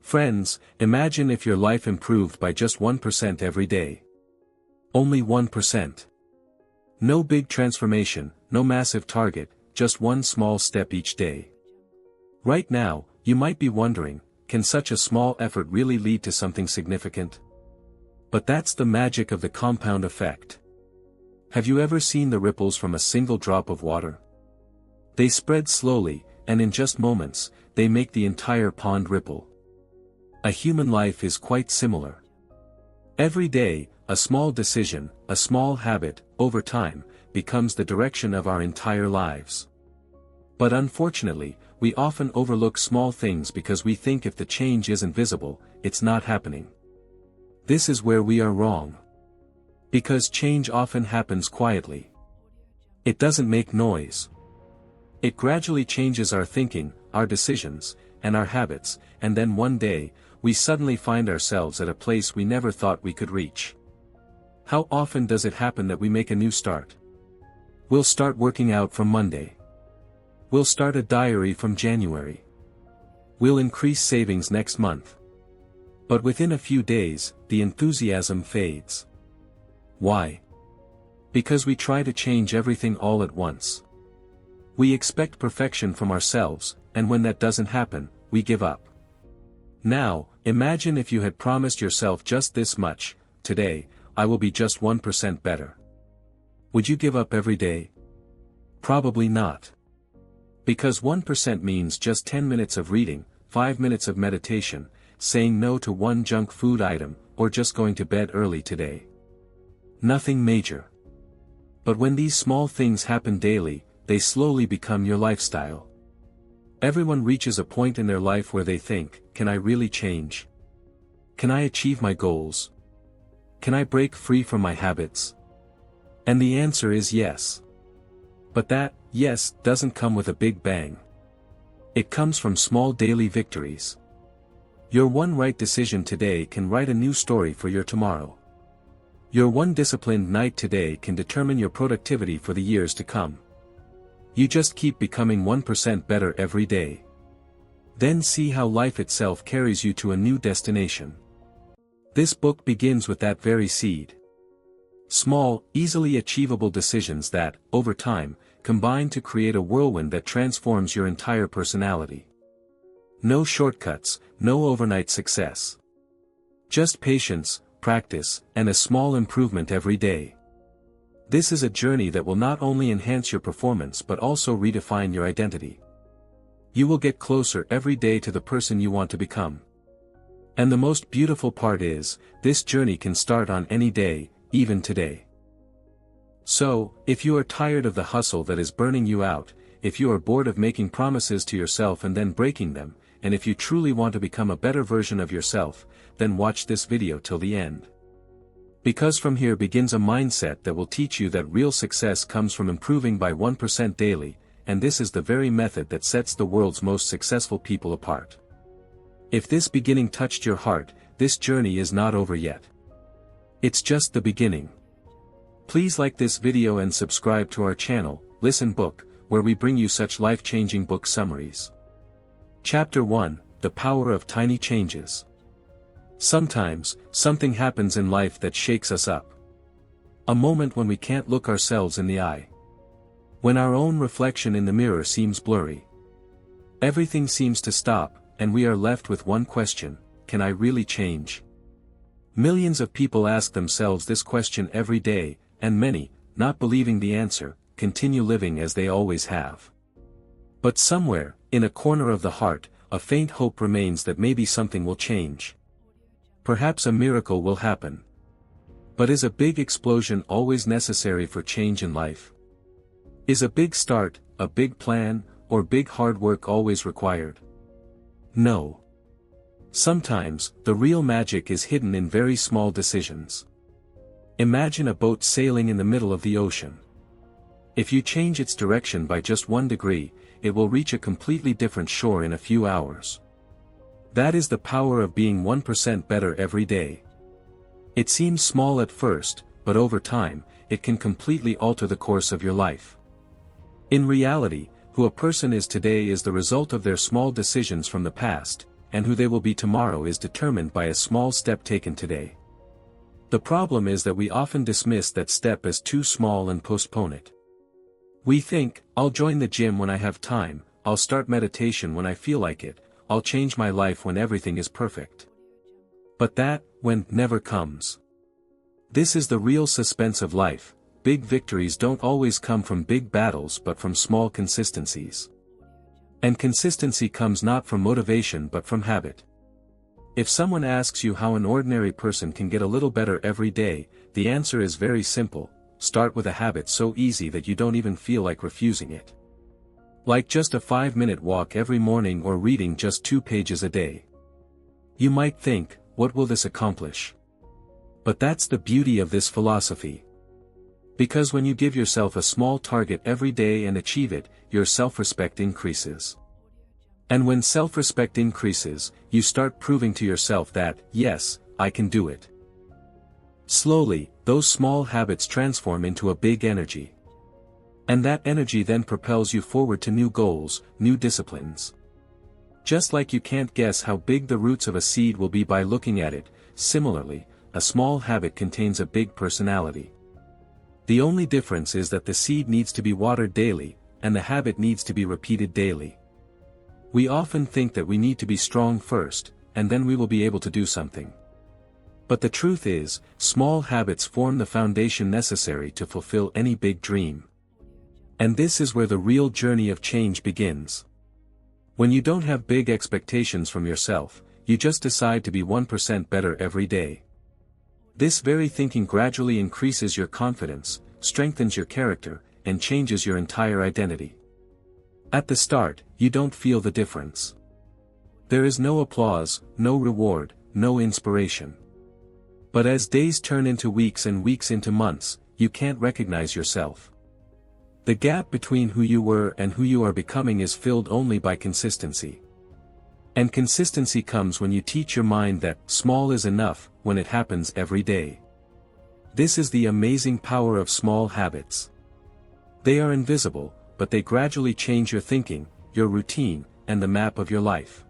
Friends, imagine if your life improved by just 1% every day. Only 1%. No big transformation, no massive target, just one small step each day. Right now, you might be wondering, can such a small effort really lead to something significant? But that's the magic of the compound effect. Have you ever seen the ripples from a single drop of water? They spread slowly, and in just moments, they make the entire pond ripple. A human life is quite similar. Every day, a small decision, a small habit, over time, becomes the direction of our entire lives. But unfortunately, we often overlook small things because we think if the change isn't visible, it's not happening. This is where we are wrong. Because change often happens quietly. It doesn't make noise. It gradually changes our thinking, our decisions, and our habits, and then one day, we suddenly find ourselves at a place we never thought we could reach. How often does it happen that we make a new start? We'll start working out from Monday. We'll start a diary from January. We'll increase savings next month. But within a few days, the enthusiasm fades. Why? Because we try to change everything all at once. We expect perfection from ourselves, and when that doesn't happen, we give up. Now, imagine if you had promised yourself just this much: today, I will be just 1% better. Would you give up every day? Probably not. Because 1% means just 10 minutes of reading, 5 minutes of meditation, saying no to one junk food item, or just going to bed early today. Nothing major. But when these small things happen daily, they slowly become your lifestyle. Everyone reaches a point in their life where they think, can I really change? Can I achieve my goals? Can I break free from my habits? And the answer is yes. But that, yes, doesn't come with a big bang. It comes from small daily victories. Your one right decision today can write a new story for your tomorrow. Your one disciplined night today can determine your productivity for the years to come. You just keep becoming 1% better every day. Then see how life itself carries you to a new destination. This book begins with that very seed. Small, easily achievable decisions that, over time, combine to create a whirlwind that transforms your entire personality. No shortcuts, no overnight success. Just patience, practice, and a small improvement every day. This is a journey that will not only enhance your performance but also redefine your identity. You will get closer every day to the person you want to become. And the most beautiful part is, this journey can start on any day, even today. So, if you are tired of the hustle that is burning you out, if you are bored of making promises to yourself and then breaking them, and if you truly want to become a better version of yourself, then watch this video till the end. Because from here begins a mindset that will teach you that real success comes from improving by 1% daily, and this is the very method that sets the world's most successful people apart. If this beginning touched your heart, this journey is not over yet. It's just the beginning. Please like this video and subscribe to our channel, Listen Book, where we bring you such life-changing book summaries. Chapter 1, The Power of Tiny Changes. Sometimes, something happens in life that shakes us up. A moment when we can't look ourselves in the eye. When our own reflection in the mirror seems blurry. Everything seems to stop, and we are left with one question: can I really change? Millions of people ask themselves this question every day, and many, not believing the answer, continue living as they always have. But somewhere, in a corner of the heart, a faint hope remains that maybe something will change. Perhaps a miracle will happen. But is a big explosion always necessary for change in life? Is a big start, a big plan, or big hard work always required? No. Sometimes, the real magic is hidden in very small decisions. Imagine a boat sailing in the middle of the ocean. If you change its direction by just 1 degree, it will reach a completely different shore in a few hours. That is the power of being 1% better every day. It seems small at first, but over time, it can completely alter the course of your life. In reality, who a person is today is the result of their small decisions from the past, and who they will be tomorrow is determined by a small step taken today. The problem is that we often dismiss that step as too small and postpone it. We think, I'll join the gym when I have time, I'll start meditation when I feel like it, I'll change my life when everything is perfect. But that, when, never comes. This is the real suspense of life. Big victories don't always come from big battles but from small consistencies. And consistency comes not from motivation but from habit. If someone asks you how an ordinary person can get a little better every day, the answer is very simple: start with a habit so easy that you don't even feel like refusing it. Like just a 5-minute walk every morning or reading just 2 pages a day. You might think, what will this accomplish? But that's the beauty of this philosophy. Because when you give yourself a small target every day and achieve it, your self-respect increases. And when self-respect increases, you start proving to yourself that, yes, I can do it. Slowly, those small habits transform into a big energy. And that energy then propels you forward to new goals, new disciplines. Just like you can't guess how big the roots of a seed will be by looking at it, similarly, a small habit contains a big personality. The only difference is that the seed needs to be watered daily, and the habit needs to be repeated daily. We often think that we need to be strong first, and then we will be able to do something. But the truth is, small habits form the foundation necessary to fulfill any big dream. And this is where the real journey of change begins. When you don't have big expectations from yourself, you just decide to be 1% better every day. This very thinking gradually increases your confidence, strengthens your character, and changes your entire identity. At the start, you don't feel the difference. There is no applause, no reward, no inspiration. But as days turn into weeks and weeks into months, you can't recognize yourself. The gap between who you were and who you are becoming is filled only by consistency. And consistency comes when you teach your mind that small is enough when it happens every day. This is the amazing power of small habits. They are invisible, but they gradually change your thinking, your routine, and the map of your life.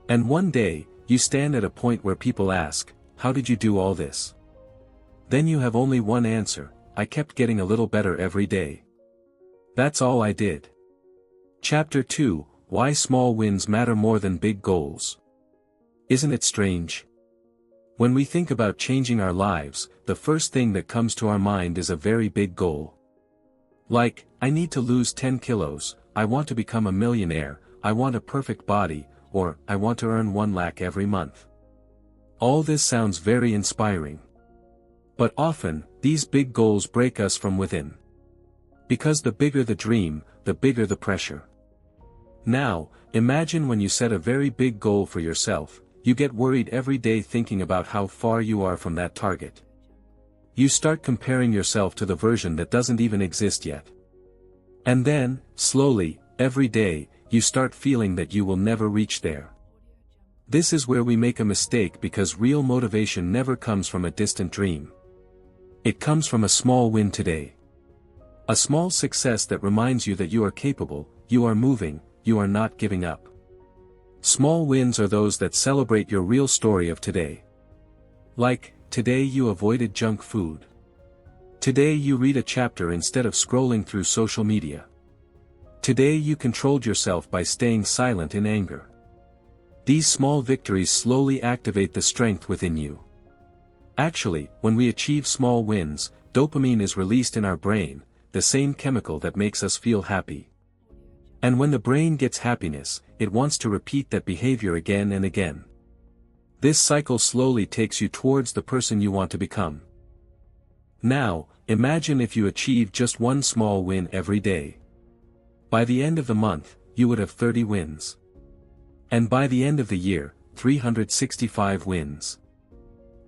And one day, you stand at a point where people ask, how did you do all this? Then you have only one answer: I kept getting a little better every day. That's all I did. Chapter 2: Why Small Wins Matter More Than Big Goals. Isn't it strange? When we think about changing our lives, the first thing that comes to our mind is a very big goal. Like, I need to lose 10 kilos, I want to become a millionaire, I want a perfect body, or, I want to earn 1 lakh every month. All this sounds very inspiring. But often, these big goals break us from within. Because the bigger the dream, the bigger the pressure. Now, imagine when you set a very big goal for yourself, you get worried every day thinking about how far you are from that target. You start comparing yourself to the version that doesn't even exist yet. And then, slowly, every day, you start feeling that you will never reach there. This is where we make a mistake, because real motivation never comes from a distant dream. It comes from a small win today. A small success that reminds you that you are capable, you are moving, you are not giving up. Small wins are those that celebrate your real story of today. Like, today you avoided junk food. Today you read a chapter instead of scrolling through social media. Today you controlled yourself by staying silent in anger. These small victories slowly activate the strength within you. Actually, when we achieve small wins, dopamine is released in our brain, the same chemical that makes us feel happy. And when the brain gets happiness, it wants to repeat that behavior again and again. This cycle slowly takes you towards the person you want to become. Now, imagine if you achieve just one small win every day. By the end of the month, you would have 30 wins. And by the end of the year, 365 wins.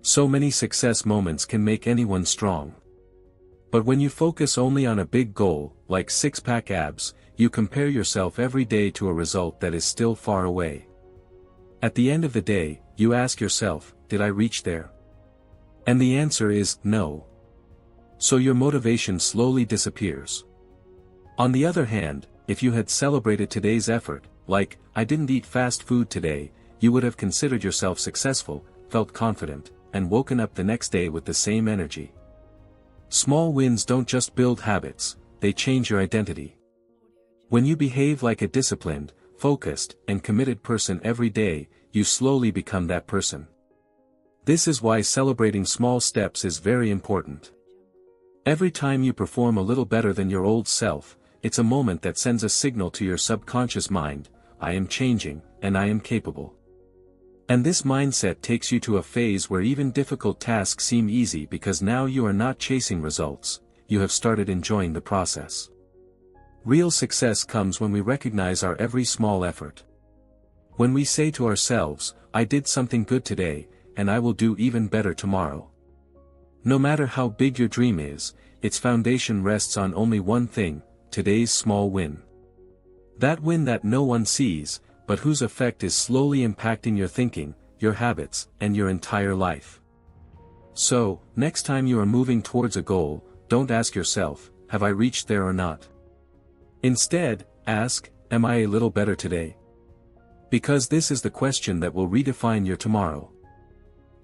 So many success moments can make anyone strong. But when you focus only on a big goal, like six-pack abs, you compare yourself every day to a result that is still far away. At the end of the day, you ask yourself, did I reach there? And the answer is, no. So your motivation slowly disappears. On the other hand, if you had celebrated today's effort, like, I didn't eat fast food today, you would have considered yourself successful, felt confident, and woken up the next day with the same energy. Small wins don't just build habits, they change your identity. When you behave like a disciplined, focused, and committed person every day, you slowly become that person. This is why celebrating small steps is very important. Every time you perform a little better than your old self, it's a moment that sends a signal to your subconscious mind, I am changing, and I am capable. And this mindset takes you to a phase where even difficult tasks seem easy because now you are not chasing results, you have started enjoying the process. Real success comes when we recognize our every small effort. When we say to ourselves, I did something good today, and I will do even better tomorrow. No matter how big your dream is, its foundation rests on only one thing, today's small win. That win that no one sees, but whose effect is slowly impacting your thinking, your habits, and your entire life. So, next time you are moving towards a goal, don't ask yourself, have I reached there or not? Instead, ask, am I a little better today? Because this is the question that will redefine your tomorrow.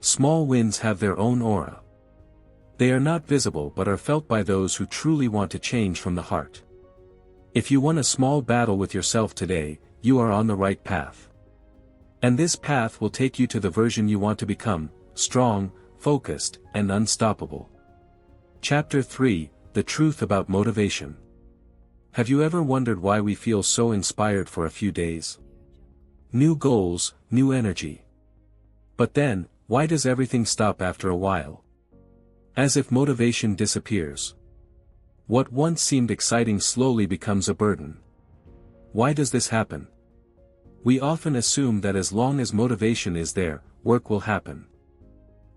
Small wins have their own aura. They are not visible but are felt by those who truly want to change from the heart. If you won a small battle with yourself today, you are on the right path. And this path will take you to the version you want to become, strong, focused, and unstoppable. Chapter 3, The Truth About Motivation. Have you ever wondered why we feel so inspired for a few days? New goals, new energy. But then, why does everything stop after a while? As if motivation disappears. What once seemed exciting slowly becomes a burden. Why does this happen? We often assume that as long as motivation is there, work will happen.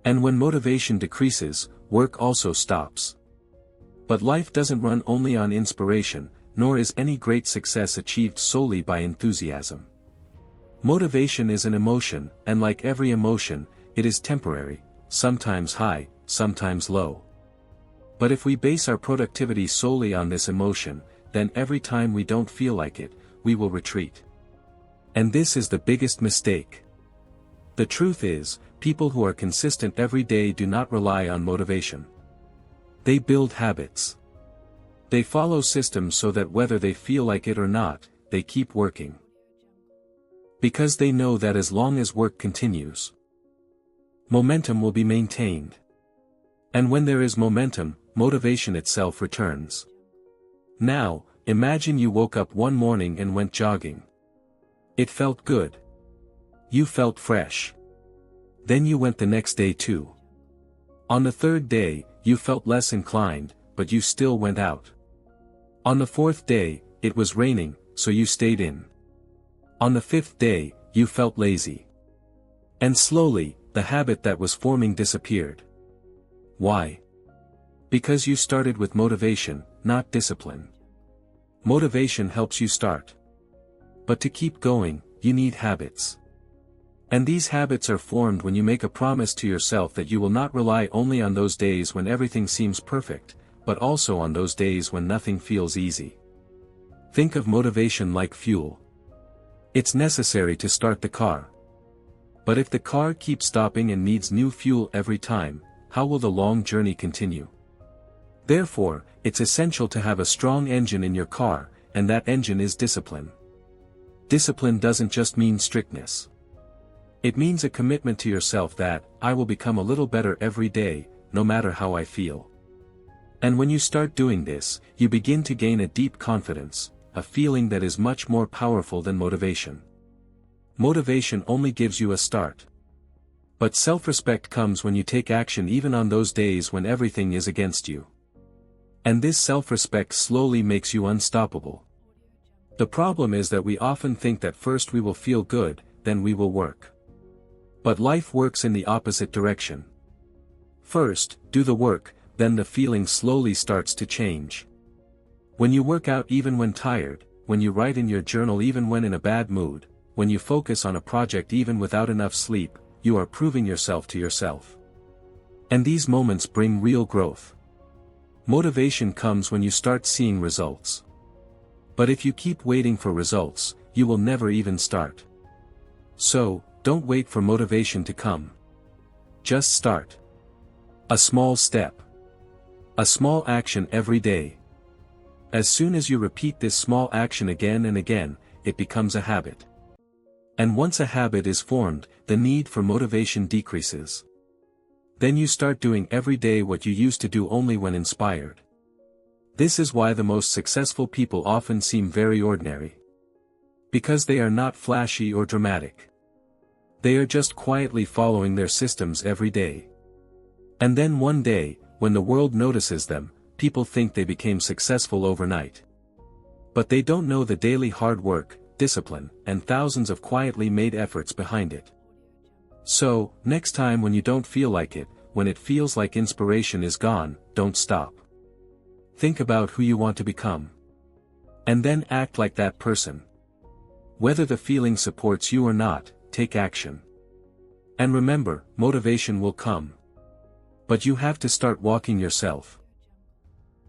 And when motivation decreases, work also stops. But life doesn't run only on inspiration, nor is any great success achieved solely by enthusiasm. Motivation is an emotion, and like every emotion, it is temporary, sometimes high, sometimes low. But if we base our productivity solely on this emotion, then every time we don't feel like it, we will retreat. And this is the biggest mistake. The truth is, people who are consistent every day do not rely on motivation. They build habits. They follow systems so that whether they feel like it or not, they keep working. Because they know that as long as work continues, momentum will be maintained. And when there is momentum, motivation itself returns. Now, imagine you woke up one morning and went jogging. It felt good. You felt fresh. Then you went the next day too. On the third day, you felt less inclined, but you still went out. On the fourth day, it was raining, so you stayed in. On the fifth day, you felt lazy. And slowly, the habit that was forming disappeared. Why? Because you started with motivation, not discipline. Motivation helps you start. But to keep going, you need habits. And these habits are formed when you make a promise to yourself that you will not rely only on those days when everything seems perfect, but also on those days when nothing feels easy. Think of motivation like fuel. It's necessary to start the car. But if the car keeps stopping and needs new fuel every time, how will the long journey continue? Therefore, it's essential to have a strong engine in your car, and that engine is discipline. Discipline doesn't just mean strictness. It means a commitment to yourself that, I will become a little better every day, no matter how I feel. And when you start doing this, you begin to gain a deep confidence, a feeling that is much more powerful than motivation. Motivation only gives you a start. But self-respect comes when you take action even on those days when everything is against you. And this self-respect slowly makes you unstoppable. The problem is that we often think that first we will feel good, then we will work. But life works in the opposite direction. First, do the work, then the feeling slowly starts to change. When you work out even when tired, when you write in your journal even when in a bad mood, when you focus on a project even without enough sleep, you are proving yourself to yourself. And these moments bring real growth. Motivation comes when you start seeing results. But if you keep waiting for results, you will never even start. So, Don't wait for motivation to come. Just start. A small step. A small action every day. As soon as you repeat this small action again and again, it becomes a habit. And once a habit is formed, the need for motivation decreases. Then you start doing every day what you used to do only when inspired. This is why the most successful people often seem very ordinary. Because they are not flashy or dramatic. They are just quietly following their systems every day. And then one day, when the world notices them, people think they became successful overnight. But they don't know the daily hard work, discipline, and thousands of quietly made efforts behind it. So, next time when you don't feel like it, when it feels like inspiration is gone, don't stop. Think about who you want to become. And then act like that person. Whether the feeling supports you or not, take action. And remember, motivation will come. But you have to start walking yourself.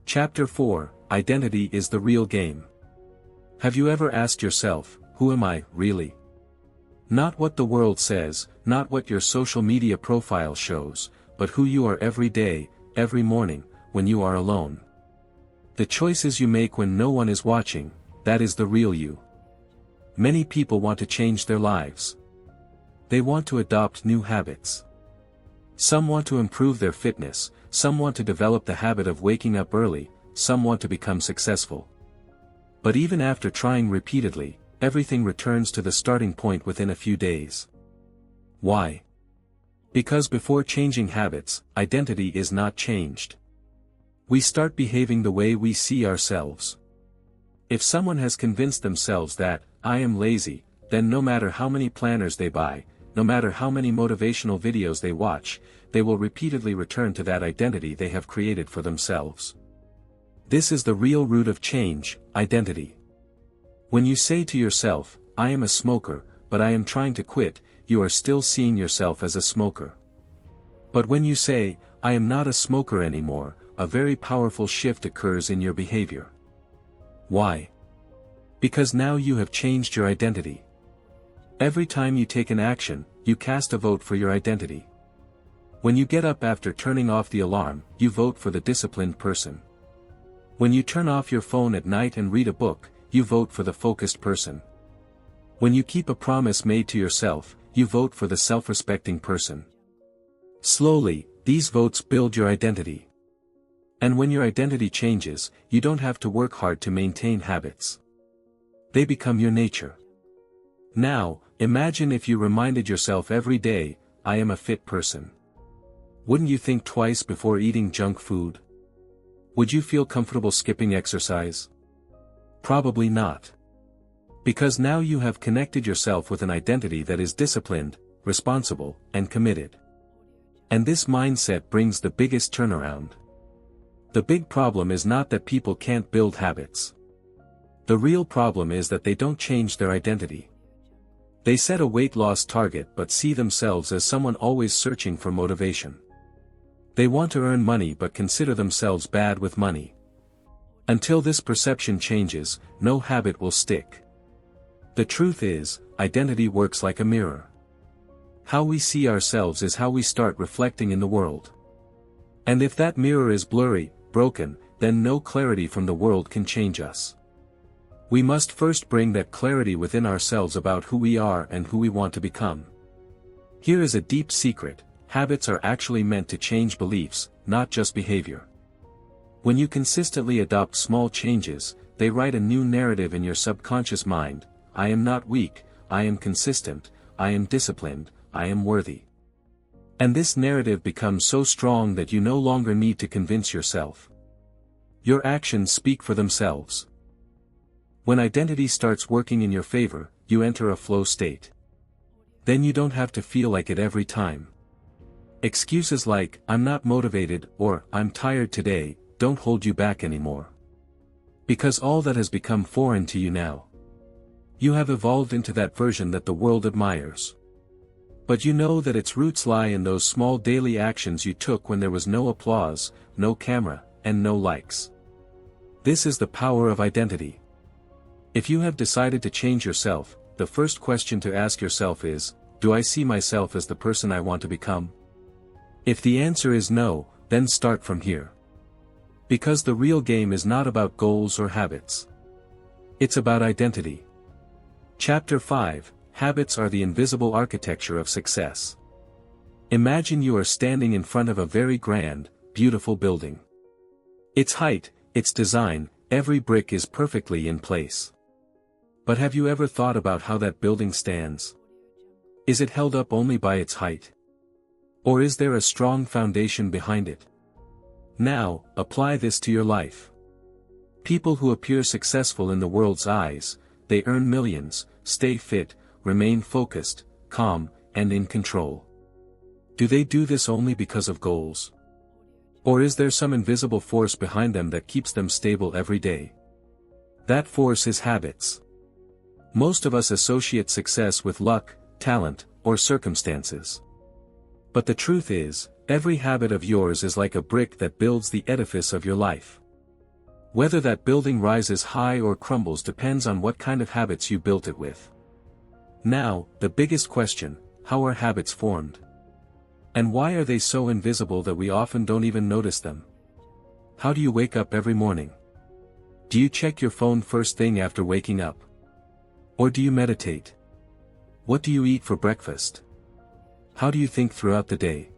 Chapter 4, Identity is the Real Game. Have you ever asked yourself, who am I, really? Not what the world says, not what your social media profile shows, but who you are every day, every morning, when you are alone. The choices you make when no one is watching, that is the real you. Many people want to change their lives. They want to adopt new habits. Some want to improve their fitness, some want to develop the habit of waking up early, some want to become successful. But even after trying repeatedly, everything returns to the starting point within a few days. Why? Because before changing habits, identity is not changed. We start behaving the way we see ourselves. If someone has convinced themselves that, I am lazy, then no matter how many planners they buy, no matter how many motivational videos they watch, they will repeatedly return to that identity they have created for themselves. This is the real root of change, identity. When you say to yourself, I am a smoker, but I am trying to quit, you are still seeing yourself as a smoker. But when you say, I am not a smoker anymore, a very powerful shift occurs in your behavior. Why? Because now you have changed your identity. Every time you take an action, you cast a vote for your identity. When you get up after turning off the alarm, you vote for the disciplined person. When you turn off your phone at night and read a book, you vote for the focused person. When you keep a promise made to yourself, you vote for the self-respecting person. Slowly, these votes build your identity. And when your identity changes, you don't have to work hard to maintain habits. They become your nature. Now, imagine if you reminded yourself every day, I am a fit person. Wouldn't you think twice before eating junk food? Would you feel comfortable skipping exercise? Probably not. Because now you have connected yourself with an identity that is disciplined, responsible, and committed. And this mindset brings the biggest turnaround. The big problem is not that people can't build habits. The real problem is that they don't change their identity. They set a weight loss target but see themselves as someone always searching for motivation. They want to earn money but consider themselves bad with money. Until this perception changes, no habit will stick. The truth is, identity works like a mirror. How we see ourselves is how we start reflecting in the world. And if that mirror is blurry, broken, then no clarity from the world can change us. We must first bring that clarity within ourselves about who we are and who we want to become. Here is a deep secret: habits are actually meant to change beliefs, not just behavior. When you consistently adopt small changes, they write a new narrative in your subconscious mind: I am not weak, I am consistent, I am disciplined, I am worthy. And this narrative becomes so strong that you no longer need to convince yourself. Your actions speak for themselves. When identity starts working in your favor, you enter a flow state. Then you don't have to feel like it every time. Excuses like, I'm not motivated, or, I'm tired today, don't hold you back anymore. Because all that has become foreign to you now. You have evolved into that version that the world admires. But you know that its roots lie in those small daily actions you took when there was no applause, no camera, and no likes. This is the power of identity. If you have decided to change yourself, the first question to ask yourself is, do I see myself as the person I want to become? If the answer is no, then start from here. Because the real game is not about goals or habits. It's about identity. Chapter 5, Habits are the invisible architecture of success. Imagine you are standing in front of a very grand, beautiful building. Its height, its design, every brick is perfectly in place. But have you ever thought about how that building stands? Is it held up only by its height? Or is there a strong foundation behind it? Now, apply this to your life. People who appear successful in the world's eyes, they earn millions, stay fit, remain focused, calm, and in control. Do they do this only because of goals? Or is there some invisible force behind them that keeps them stable every day? That force is habits. Most of us associate success with luck, talent, or circumstances. But the truth is, every habit of yours is like a brick that builds the edifice of your life. Whether that building rises high or crumbles depends on what kind of habits you built it with. Now, the biggest question, how are habits formed? And why are they so invisible that we often don't even notice them? How do you wake up every morning? Do you check your phone first thing after waking up? Or do you meditate? What do you eat for breakfast? How do you think throughout the day?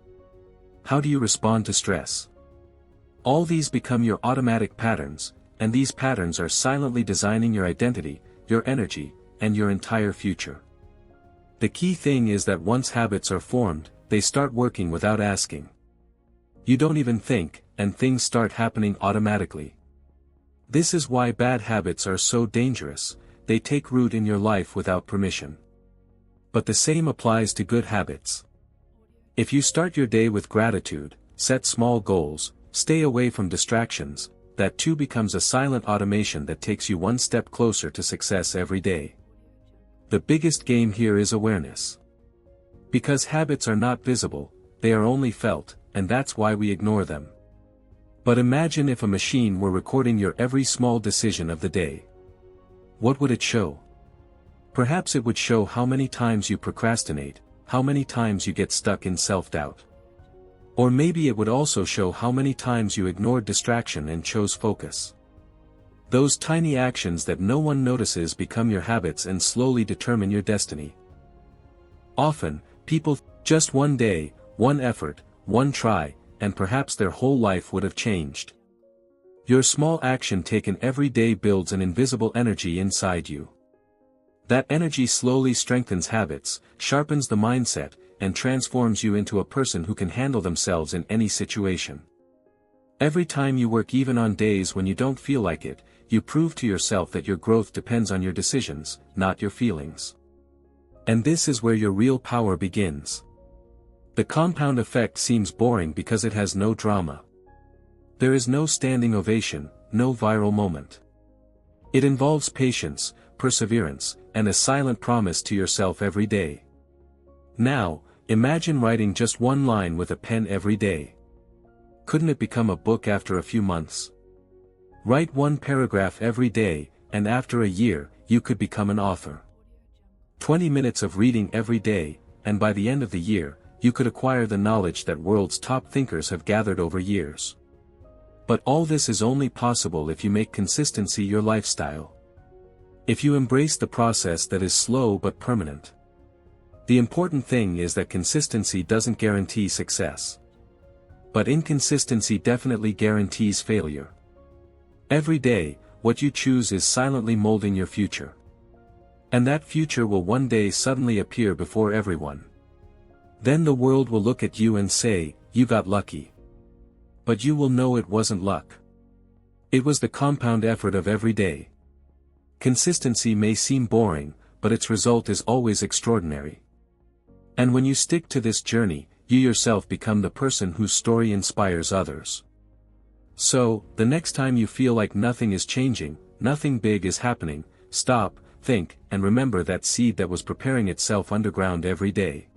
How do you respond to stress? All these become your automatic patterns, and these patterns are silently designing your identity, your energy, and your entire future. The key thing is that once habits are formed, they start working without asking. You don't even think, and things start happening automatically. This is why bad habits are so dangerous. They take root in your life without permission. But the same applies to good habits. If you start your day with gratitude, set small goals, stay away from distractions, that too becomes a silent automation that takes you one step closer to success every day. The biggest game here is awareness. Because habits are not visible, they are only felt, and that's why we ignore them. But imagine if a machine were recording your every small decision of the day. What would it show? Perhaps it would show how many times you procrastinate, how many times you get stuck in self-doubt. Or maybe it would also show how many times you ignored distraction and chose focus. Those tiny actions that no one notices become your habits and slowly determine your destiny. Often, people, just one day, one effort, one try, and perhaps their whole life would have changed. Your small action taken every day builds an invisible energy inside you. That energy slowly strengthens habits, sharpens the mindset, and transforms you into a person who can handle themselves in any situation. Every time you work even on days when you don't feel like it, you prove to yourself that your growth depends on your decisions, not your feelings. And this is where your real power begins. The compound effect seems boring because it has no drama. There is no standing ovation, no viral moment. It involves patience, perseverance, and a silent promise to yourself every day. Now, imagine writing just one line with a pen every day. Couldn't it become a book after a few months? Write one paragraph every day, and after a year, you could become an author. 20 minutes of reading every day, and by the end of the year, you could acquire the knowledge that world's top thinkers have gathered over years. But all this is only possible if you make consistency your lifestyle. If you embrace the process that is slow but permanent. The important thing is that consistency doesn't guarantee success. But inconsistency definitely guarantees failure. Every day, what you choose is silently molding your future. And that future will one day suddenly appear before everyone. Then the world will look at you and say, "You got lucky." But you will know it wasn't luck. It was the compound effort of every day. Consistency may seem boring, but its result is always extraordinary. And when you stick to this journey, you yourself become the person whose story inspires others. So, the next time you feel like nothing is changing, nothing big is happening, stop, think, and remember that seed that was preparing itself underground every day.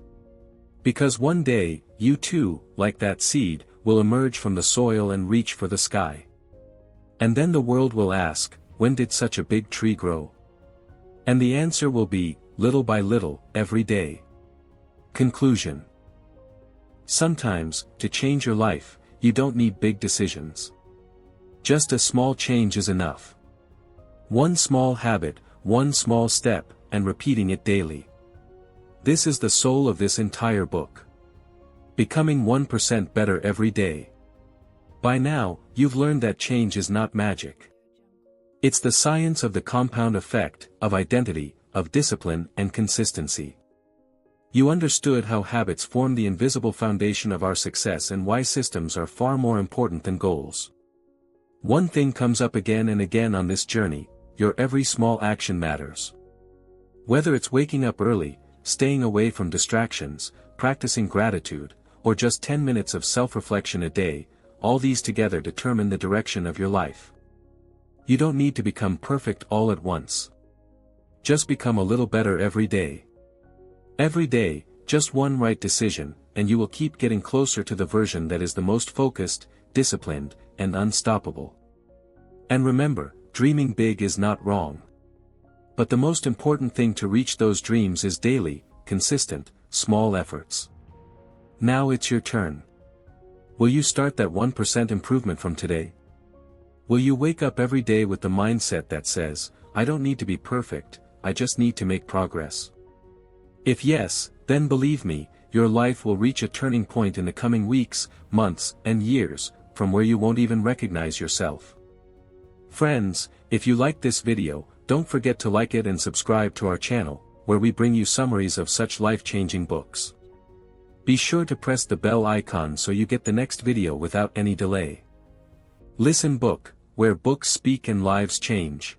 Because one day, you too, like that seed, will emerge from the soil and reach for the sky. And then the world will ask, when did such a big tree grow? And the answer will be, little by little, every day. Conclusion. Sometimes, to change your life, you don't need big decisions. Just a small change is enough. One small habit, one small step, and repeating it daily. This is the soul of this entire book. Becoming 1% better every day. By now, you've learned that change is not magic. It's the science of the compound effect, of identity, of discipline and consistency. You understood how habits form the invisible foundation of our success and why systems are far more important than goals. One thing comes up again and again on this journey: your every small action matters. Whether it's waking up early, staying away from distractions, practicing gratitude, or just 10 minutes of self-reflection a day, all these together determine the direction of your life. You don't need to become perfect all at once. Just become a little better every day. Every day, just one right decision, and you will keep getting closer to the version that is the most focused, disciplined, and unstoppable. And remember, dreaming big is not wrong. But the most important thing to reach those dreams is daily, consistent, small efforts. Now it's your turn. Will you start that 1% improvement from today? Will you wake up every day with the mindset that says, I don't need to be perfect, I just need to make progress? If yes, then believe me, your life will reach a turning point in the coming weeks, months, and years, from where you won't even recognize yourself. Friends, if you liked this video, don't forget to like it and subscribe to our channel, where we bring you summaries of such life-changing books. Be sure to press the bell icon so you get the next video without any delay. Listen Book, where books speak and lives change.